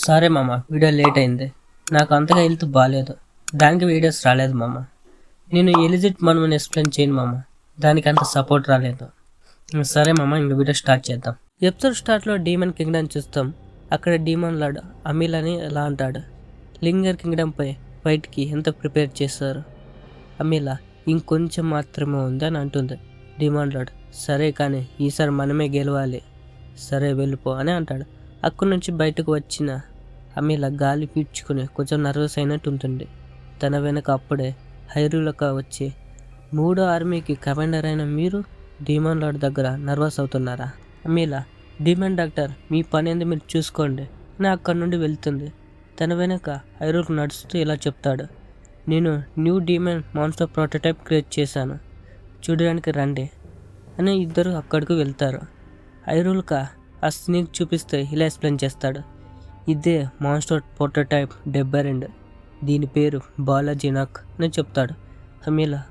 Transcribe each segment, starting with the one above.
సరే మామ, video late అయింది. నాకు అంతగా హెల్త్ బాగాలేదు, దానికి వీడియోస్ రాలేదు మామ. నేను ఎలిజిట్ మనమని ఎక్స్ప్లెయిన్ చేయను మామ, దానికి అంత సపోర్ట్ రాలేదు. సరే మామ, ఇంక వీడియో స్టార్ట్ చేద్దాం. ఎపిసోడ్ స్టార్ట్లో డీమన్ కింగ్డమ్ చూస్తాం. అక్కడ డీమన్ లార్డ్ అమీల్ అని ఎలా అంటాడు, లింగర్ కింగ్డమ్ పై ఫైట్కి ఎంత ప్రిపేర్ చేశారు? అమీలా ఇంకొంచెం మాత్రమే ఉంది అని అంటుంది. డీమన్ లార్డ్ సరే కానీ ఈసారి మనమే గెలవాలి, సరే వెళ్ళిపో అని అంటాడు. అక్కడి నుంచి బయటకు వచ్చిన అమీలా గాలి పీడ్చుకుని కొంచెం నర్వస్ అయినట్టు ఉంటుంది. తన వెనక అప్పుడే హైరూలక వచ్చి, 3వ ఆర్మీకి కమాండర్ అయిన మీరు డీమన్ లార్డ్ దగ్గర నర్వస్ అవుతున్నారా? అమీలా డీమన్ డాక్టర్ మీ పని ఏంది మీరు చూసుకోండి అని అక్కడి నుండి వెళ్తుంది. తన వెనక హైరూల్కు నడుస్తూ ఇలా చెప్తాడు, నేను new demon monster prototype create చేశాను, చూడడానికి రండి అని ఇద్దరు అక్కడికి వెళ్తారు. హైరూల్క ఆ స్నేక్ చూపిస్తే ఇలా ఎక్స్ప్లెయిన్ చేస్తాడు, ఇదే మాన్స్టర్ ప్రోటోటైప్ 72, దీని పేరు బాలాజీనాక్ అని చెప్తాడు. అమీలా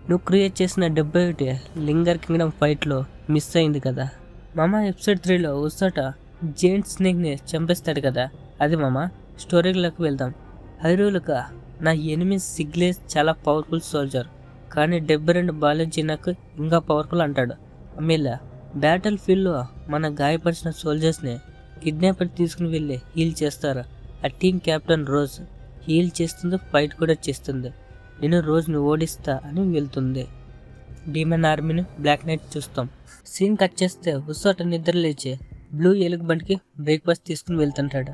నువ్వు క్రియేట్ చేసిన 71 లింగర్ కింగ్డమ్ ఫైట్లో మిస్ అయింది కదా మామ. ఎపిసోడ్ 3లో ఉసాట జెయింట్ స్నేక్ని చంపేస్తాడు కదా, అది మామ. స్టోరీలోకి వెళ్దాం. హైరూలక నా ఎనిమి సిగ్లేస్ చాలా పవర్ఫుల్ సోల్జర్, కానీ 72 బాలాజీనాక్ ఇంకా పవర్ఫుల్ అంటాడు. అమీలా బ్యాటిల్ ఫీల్డ్లో మన గాయపరిచిన సోల్జర్స్ని కిడ్నాపర్ తీసుకుని వెళ్ళి హీల్ చేస్తారు. ఆ టీం కెప్టెన్ రోజ్ హీల్ చేస్తుంది, ఫైట్ కూడా చేస్తుంది. నేను రోజుని ఓడిస్తా అని వెళ్తుంది. డీమన్ ఆర్మీని బ్లాక్ నైట్ చూస్తాం. సీన్ కట్ చేస్తే ఉసాట నిద్ర లేచి బ్లూ ఎలుగు బండికి బ్రేక్ఫాస్ట్ తీసుకుని వెళ్తుంటాడు.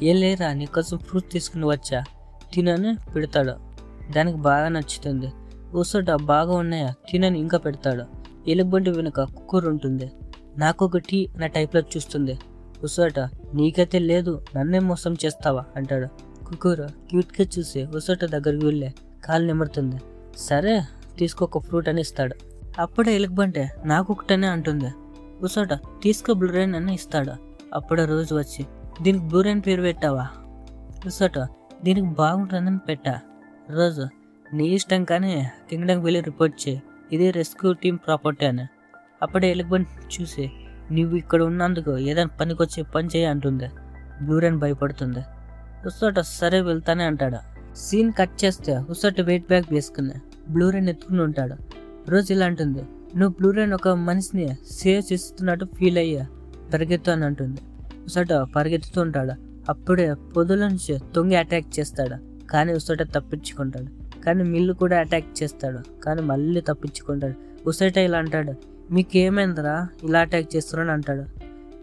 ఏ లేరా నీకోసం ఫ్రూట్ తీసుకుని వచ్చా, తినని పెడతాడు. దానికి బాగా నచ్చుతుంది. ఉసాట బాగా ఉన్నాయా తినని ఇంకా పెడతాడు. ఎలుగుబంటి వెనుక కుక్కర్ ఉంటుంది. నాకొక టీ అనే టైప్లో చూస్తుంది. ఉసాట నీకైతే లేదు, నన్నే మోసం చేస్తావా అంటాడు. కుక్కర్ క్యూట్గా చూసి ఉసాట దగ్గరికి వెళ్ళే కాలు నిమరుతుంది. సరే తీసుకోక ఫ్రూట్ అని ఇస్తాడు. అప్పుడే ఎలుగుబంటి నాకొకటనే అంటుంది. ఉసాట తీసుకో బ్లూరైన్ అని ఇస్తాడు. అప్పుడే రోజు వచ్చి, దీనికి బ్లూరైన్ పేరు పెట్టావా? ఉసాట దీనికి బాగుంటుందని పెట్టా. రోజు నీ ఇష్టం కానీ కింగ్డమ్కి వెళ్ళి రిపోర్ట్ చేయి, ఇది రెస్క్యూ టీమ్ ప్రాపర్టీ అని. అప్పుడే ఎలుగుబంటి చూసి, నువ్వు ఇక్కడ ఉన్నందుకు ఏదైనా పనికొచ్చి పని చేయి అంటుంది. బ్లూరైన్ భయపడుతుంది. ఉసాట సరే వెళ్తానే అంటాడు. సీన్ కట్ చేస్తే ఉసాట వెయిట్ బ్యాగ్ వేసుకుని బ్లూరైన్ ఎత్తుకుని ఉంటాడు. రోజు ఇలా అంటుంది, నువ్వు బ్లూరైన్ ఒక మనిషిని సేవ్ చేస్తున్నట్టు ఫీల్ అయ్యా, పరిగెత్తు అని అంటుంది. ఉసాట పరిగెత్తుతూ ఉంటాడు. అప్పుడే పొదుల నుంచి తొంగి అటాక్ చేస్తాడు, కానీ ఉసాట తప్పించుకుంటాడు. కానీ మిల్లు కూడా అటాక్ చేస్తాడు, కానీ మళ్ళీ తప్పించుకుంటాడు. ఉసాట ఇలా అంటాడు, మీకేమైందిరా ఇలా అటాక్ చేస్తున్నాను అంటాడు.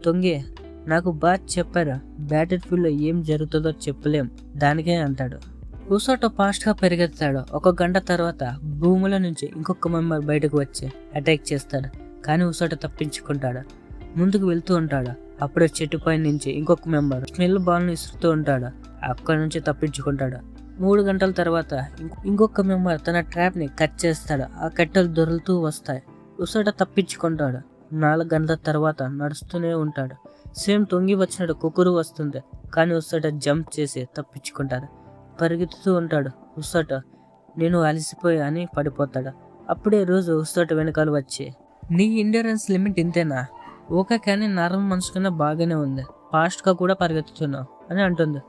తొంగి నాకు బాగా చెప్పారు, బ్యాటిల్ ఫీల్డ్లో ఏం జరుగుతుందో చెప్పలేం, దానికే అంటాడు. ఉసాట ఫాస్ట్గా పరిగెత్తాడు. 1 గంట తర్వాత భూముల నుంచి ఇంకొక మెంబర్ బయటకు వచ్చి అటాక్ చేస్తాడు, కానీ ఉసాట తప్పించుకుంటాడు. ముందుకు వెళ్తూ ఉంటాడు. అప్పుడే చెట్టుపై నుంచి ఇంకొక మెంబర్ స్మెల్ బాల్ని ఇస్తూ ఉంటాడు, అక్కడి నుంచి తప్పించుకుంటాడు. 3 గంటల తర్వాత ఇంకొక మెంబర్ తన ట్రాప్ని కట్ చేస్తాడు. ఆ కట్టెలు దొరుకుతూ వస్తాయి. ఉసాట తప్పించుకుంటాడు. 4 గంటల తర్వాత నడుస్తూనే ఉంటాడు. సేమ్ తొంగి వచ్చినట్టు కుక్కరు వస్తుంది, కానీ ఉసాట జంప్ చేసి తప్పించుకుంటాడు. పరిగెత్తుతూ ఉంటాడు. ఉసాట నేను అలసిపోయా అని పడిపోతాడు. అప్పుడే రోజు ఉసాట వెనకాల వచ్చి, నీ ఎండ్యూరెన్స్ లిమిట్ ఇంతేనా? ఓకే, కానీ నార్మల్ మనిషి కన్నా బాగానే ఉంది, ఫాస్ట్గా కూడా పరిగెత్తుతున్నావు అని అంటుంది.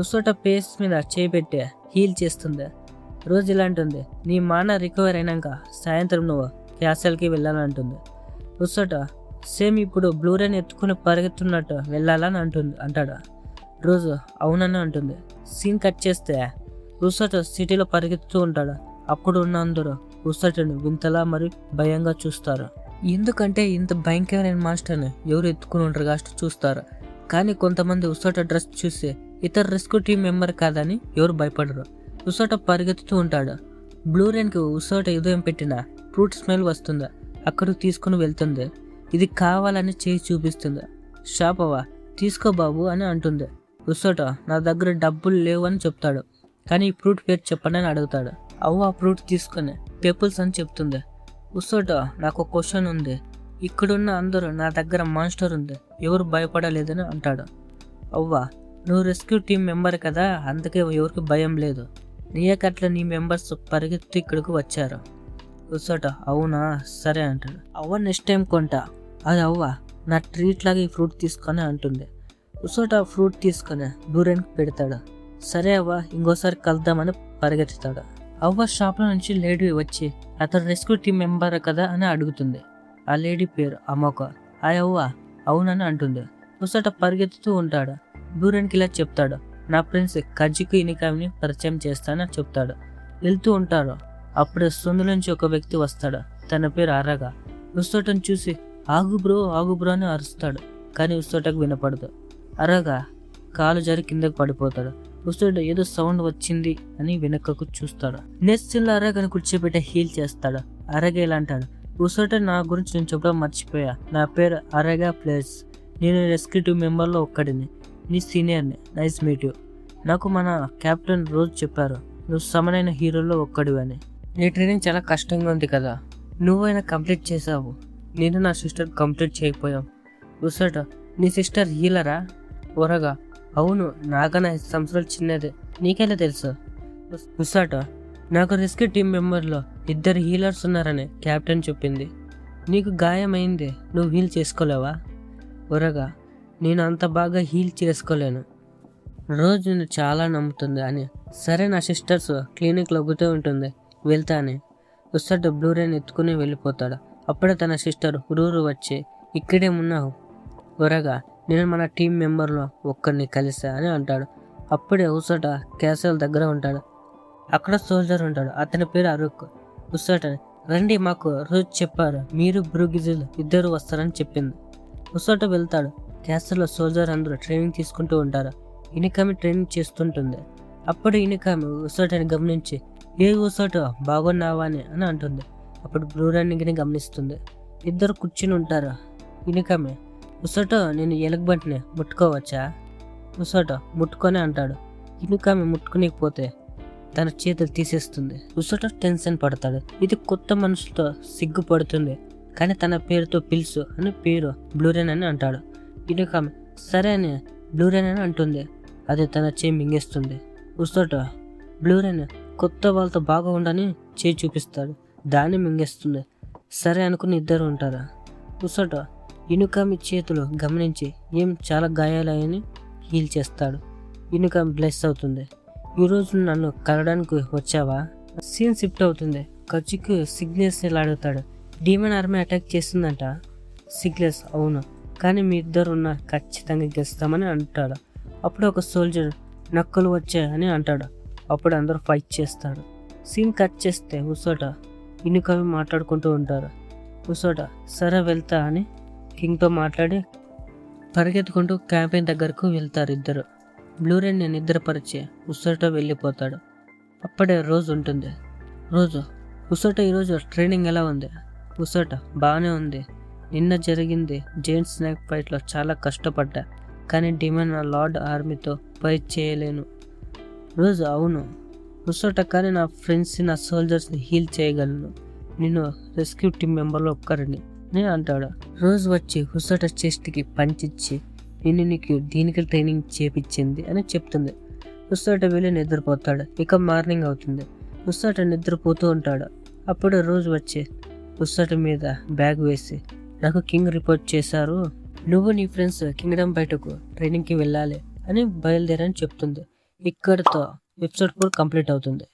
ఉసాట పేస్ మీద చేపెట్టి హీల్ చేస్తుంది. రోజు ఇలా అంటుంది, నీ మాన రికవర్ అయినాక సాయంత్రం నువ్వు క్యాసల్కి వెళ్ళాలంటుంది. ఉసాట సేమ్ ఇప్పుడు బ్లూరైన్ ఎత్తుకుని పరిగెత్తున్నట్టు వెళ్ళాలని అంటాడు. రోజు అవునని అంటుంది. సీన్ కట్ చేస్తే ఉసాట సిటీలో పరిగెత్తుతూ ఉంటాడు. అప్పుడు ఉన్న అందరూ ఉసాటను వింతలా మరియు భయంగా చూస్తారు. ఎందుకంటే ఇంత భయంకరమైన మాస్టర్ని ఎవరు ఎత్తుకుని ఉంటారు కాస్ట్ చూస్తారు. కానీ కొంతమంది ఉసాట డ్రెస్ చూసి ఇతర రెస్క్యూ టీం మెంబర్ కాదని ఎవరు భయపడరు. ఉసాట పరిగెత్తుతూ ఉంటాడు. బ్లూరైన్కి ఉసాట ఉదయం పెట్టిన ఫ్రూట్ స్మెల్ వస్తుంది. అక్కడికి తీసుకుని వెళ్తుంది. ఇది కావాలని చేయి చూపిస్తుంది. షాపవా తీసుకో బాబు అని అంటుంది. ఉసాట నా దగ్గర డబ్బులు లేవు అని చెప్తాడు, కానీ ఈ ఫ్రూట్ పేరు చెప్పండి అని అడుగుతాడు. అవ్వ ఆ ఫ్రూట్ తీసుకొని పెపుల్స్ అని చెప్తుంది. ఉసాట నాకు క్వశ్చన్ ఉంది, ఇక్కడున్న అందరూ నా దగ్గర మాన్స్టర్ ఉంది, ఎవరు భయపడలేదని అంటాడు. అవ్వ నువ్వు రెస్క్యూ టీం మెంబర్ కదా, అందుకే ఎవరికి భయం లేదు, నీయకట్ల నీ మెంబర్స్ పరిగెత్తి ఇక్కడికి వచ్చారు. ఉసాట అవునా సరే అంటాడు. అవ్వ నెక్స్ట్ టైం కొంటా, అది అవ్వ నా ట్రీట్ లాగా ఈ ఫ్రూట్ తీసుకొని అంటుంది. ఉసోట ఫ్రూట్ తీసుకొని బ్లూరెన్కి పెడతాడు. సరే అవ్వ, ఇంకోసారి కలుద్దామని పరిగెత్తుతాడు. అవ్వ షాప్లో నుంచి లేడీ వచ్చి అతను రెస్క్యూ టీం మెంబర్ కదా అని అడుగుతుంది. ఆ లేడీ పేరు అమోక. అవ్వ అవునని అంటుంది. ఉసోట పరిగెత్తుతూ ఉంటాడు. బ్లూరెన్కి ఇలా చెప్తాడు, నా ఫ్రెండ్స్ కజ్జికు ఇనికామిని పరిచయం చేస్తానని చెప్తాడు. వెళ్తూ ఉంటాడు. అప్పుడు సందులోంచి ఒక వ్యక్తి వస్తాడు. తన పేరు అరగా. ఉసోటను చూసి ఆగు బ్రో అని అరుస్తాడు. కానీ ఉసోటకు వినపడదు. అరగా కాలు జారి కిందకు పడిపోతాడు. ఉసోట ఏదో సౌండ్ వచ్చింది అని వెనకకు చూస్తాడు. నెక్స్ట్ సీన్లో అరగాని కూర్చోబెట్టి హీల్ చేస్తాడు. అరగా ఇలా అంటాడు, ఉసోట నా గురించి నేను చెప్పడం మర్చిపోయా. నా పేరు అరగా ప్లేస్. నేను రెస్క్యూ టీం మెంబర్లో ఒక్కడిని. నీ సీనియర్ని. Nice meet you. నాకు మన కెప్టెన్ రోజు చెప్పారు నువ్వు సమనైన హీరోల్లో ఒక్కడివి అని. నీ ట్రైనింగ్ చాలా కష్టంగా ఉంది కదా, నువ్వైనా కంప్లీట్ చేసావు. నేను నా సిస్టర్ కంప్లీట్ చేయకపోయాం. ఉసోట నీ సిస్టర్ హీలరా? ఒరగా అవును, నాకన్నా 5 సంవత్సరాలు చిన్నదే. నీకెలా తెలుసు? ఉసోట నాకు రెస్క్యూ టీం మెంబర్లో 2 హీలర్స్ ఉన్నారని కెప్టెన్ చెప్పింది. నీకు గాయమైంది, నువ్వు హీల్ చేసుకోలేవా? ఒరగా నేను అంత బాగా హీల్ చేసుకోలేను. రోజు నేను చాలా నమ్ముతుంది అని. సరే, నా సిస్టర్స్ క్లినిక్లో ఒకటే ఉంటుంది, వెళ్తా అని ఉసోట బ్లూరెన్ ఎత్తుకుని వెళ్ళిపోతాడు. అప్పుడే తన సిస్టర్ రూరు వచ్చి ఇక్కడే ఉన్నావు ఒరగా, నేను మన టీం మెంబర్లో ఒక్కరిని కలిసా అని అంటాడు. అప్పుడే ఉసోట క్యాసల్ దగ్గర ఉంటాడు. అక్కడ సోల్జర్ ఉంటాడు. అతని పేరు అరుక్. ఉసోట రండి, మాకు రోజు చెప్పారు మీరు బ్రూగిజిల్ 2 వస్తారని చెప్పింది. ఉసోట వెళ్తాడు. క్యాసల్లో సోల్జర్ అందరూ ట్రైనింగ్ తీసుకుంటూ ఉంటారు. ఇనికామి ట్రైనింగ్ చేస్తుంటుంది. అప్పుడు ఇనికామి ఉసోటని గమనించి ఏ ఉసోట బాగున్నావా అని అంటుంది. అప్పుడు బ్లూరెన్ని గమనిస్తుంది. 2 కూర్చుని ఉంటారు. ఇనికామి ఉసోట నేను ఎలుగుబంటిని ముట్టుకోవచ్చా? ఉసోట ముట్టుకొని అంటాడు. ఇనికామి ముట్టుకునేకపోతే తన చేతులు తీసేస్తుంది. ఉసోట టెన్షన్ పడతాడు. ఇది కొత్త మనుషులతో సిగ్గుపడుతుంది, కానీ తన పేరుతో పిలుసు అని పేరు బ్లూరెన్ అని అంటాడు. ఇనికామి సరే అని బ్లూరెన్ అని అంటుంది. అది తన చేయి మింగేస్తుంది. ఉసోట బ్లూరెన్ కొత్త వాళ్ళతో బాగా ఉండని చేయి చూపిస్తాడు. దాన్ని మింగేస్తుంది. సరే అనుకుని 2 ఉంటారు. ఉసోట ఇనుకామి చేతులు గమనించి ఏం చాలా గాయాలయ్యని హీల్ చేస్తాడు. ఇనుకామి బ్లెస్ అవుతుంది. ఈరోజు నన్ను కలవడానికి వచ్చావా? సీన్ షిఫ్ట్ అవుతుంది. కజ్జికు సిగ్నెస్ ఇలా అడుగుతాడు. డీమన్ ఆర్మీ అటాక్ చేస్తుందంట. సిగ్నెస్ అవును, కానీ మీ 2 ఉన్న ఖచ్చితంగా గెలుస్తామని అంటాడు. అప్పుడు ఒక సోల్జర్ నక్కలు వచ్చాయని అంటాడు. అప్పుడు అందరూ ఫైట్ చేస్తాడు. సీన్ కట్ చేస్తే ఉసోట ఇనుకామి మాట్లాడుకుంటూ ఉంటారు. ఉసోట సరే వెళ్తా అని కింగ్తో మాట్లాడి పరిగెత్తుకుంటూ క్యాంపెయిన్ దగ్గరకు వెళ్తారు 2. బ్లూరెన్ని నిద్రపరిచి ఉసోట వెళ్ళిపోతాడు. అప్పుడే రోజు ఉంటుంది. రోజు ఉసోట ఈరోజు ట్రైనింగ్ ఎలా ఉంది? ఉసోట బాగానే ఉంది. నిన్న జరిగింది జైంట్ స్నేక్ ఫైట్లో చాలా కష్టపడ్డా, కానీ డిమన్ లార్డ్ ఆర్మీతో ఫైట్ చేయలేను. రోజు అవును ఉసోట, కానీ నా ఫ్రెండ్స్ నా సోల్జర్స్ని హీల్ చేయగలను. నేను రెస్క్యూ టీం మెంబర్లో ఒక్కరిని అని అంటాడు. రోజు వచ్చి ఉసోట చెస్ట్కి పంచిచ్చి నేను నీకు దీనికి ట్రైనింగ్ చేపించింది అని చెప్తుంది. ఉసోట వెళ్ళి నిద్రపోతాడు. ఇక మార్నింగ్ అవుతుంది. ఉసోట నిద్రపోతూ ఉంటాడు. అప్పుడు రోజు వచ్చి ఉసోట మీద బ్యాగ్ వేసి నాకు కింగ్ రిపోర్ట్ చేశారు, నువ్వు నీ ఫ్రెండ్స్ కింగ్డమ్ బయటకు ట్రైనింగ్కి వెళ్ళాలి అని బయలుదేరని చెప్తుంది. ఇక్కడితో ఎపిసోడ్ 4 కంప్లీట్ అవుతుంది.